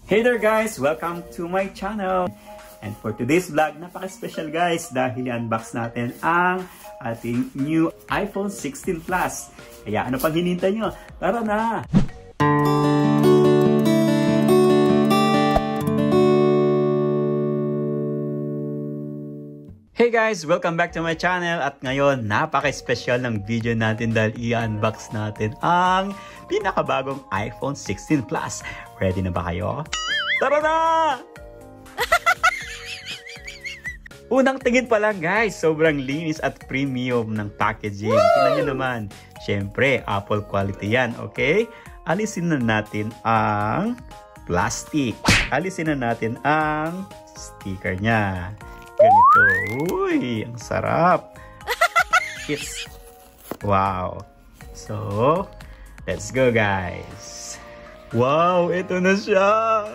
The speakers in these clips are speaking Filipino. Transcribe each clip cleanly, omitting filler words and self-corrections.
Hey there guys! Welcome to my channel! And for today's vlog, napaka-special guys dahil i-unbox natin ang ating new iPhone 16 Plus. Kaya ano pang hinintay nyo? Tara na! Hey guys! Welcome back to my channel at ngayon napaka-special ng video natin dahil i-unbox natin ang pinakabagong iPhone 16 Plus. Ready na ba kayo? Tara na! Unang tingin pa lang guys, sobrang linis at premium ng packaging. Tingnan nyo naman. Siyempre, Apple quality yan, okay? Alisin na natin ang plastic. Alisin na natin ang sticker niya. Ganito. Uy, ang sarap. It's wow. So, let's go guys. Wow, ito na siya.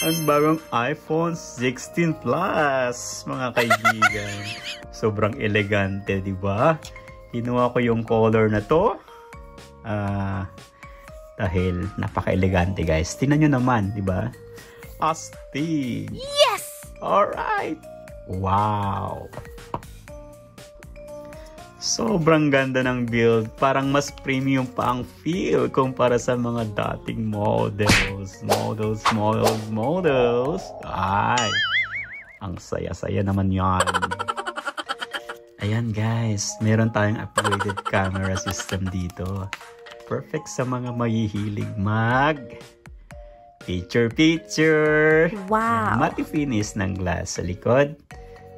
Ang bagong iPhone 16 Plus, mga kaibigan. Sobrang elegante, di ba? Kinuha ko yung color na to. Dahil napaka-elegante guys. Tingnan nyo naman, di ba? Astig. Yes! Alright. Wow! Sobrang ganda ng build. Parang mas premium pa ang feel kumpara sa mga dating models. Ay! Ang saya-saya naman yan. Ayan guys, meron tayong upgraded camera system dito. Perfect sa mga mahihilig mag picture. Wow! Matte finish ng glass sa likod.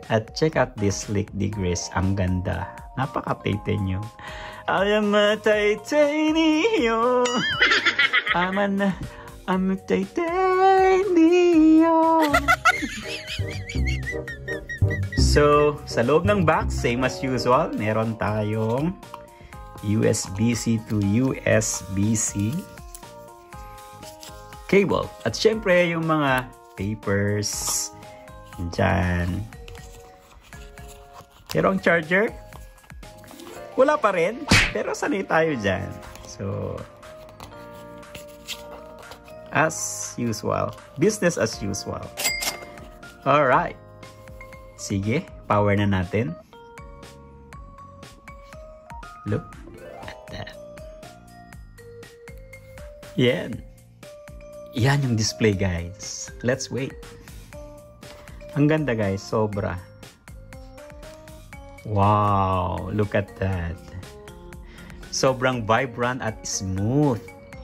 At check out this sleek degrees. Ang ganda. Napaka-titanium. I am a titanium. I'm a titanium. So, sa loob ng box, same as usual, meron tayong USB-C to USB-C cable. At syempre, yung mga papers dyan. Pero ang charger, wala pa rin. Pero sanay tayo dyan. So, as usual. Business as usual. Alright. Sige, power na natin. Look at that. Yan. Yan yung display guys. Let's wait. Ang ganda guys, sobra. Wow, look at that. Sobrang vibrant at smooth.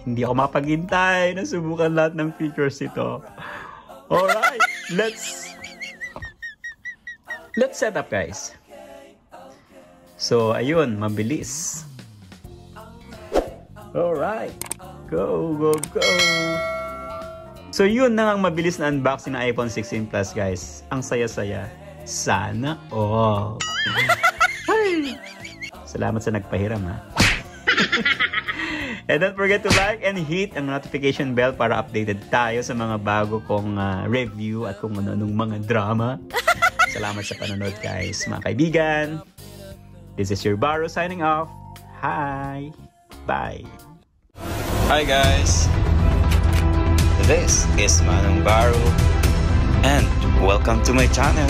Hindi ako mapaghintay na subukan lahat ng features ito. Alright, let's set up guys. So, ayun, mabilis. Alright, go. So, yun na ang mabilis na unboxing ng iPhone 16 Plus guys. Ang saya-saya. Sana all. Salamat sa nagpahiram ha. And don't forget to like and hit ang notification bell para updated tayo sa mga bago kong review at kung ano-anong mga drama. Salamat sa panonood guys, mga kaibigan. This is your Baro signing off. Hi. Bye. Hi guys. This is Manong Baro and welcome to my channel.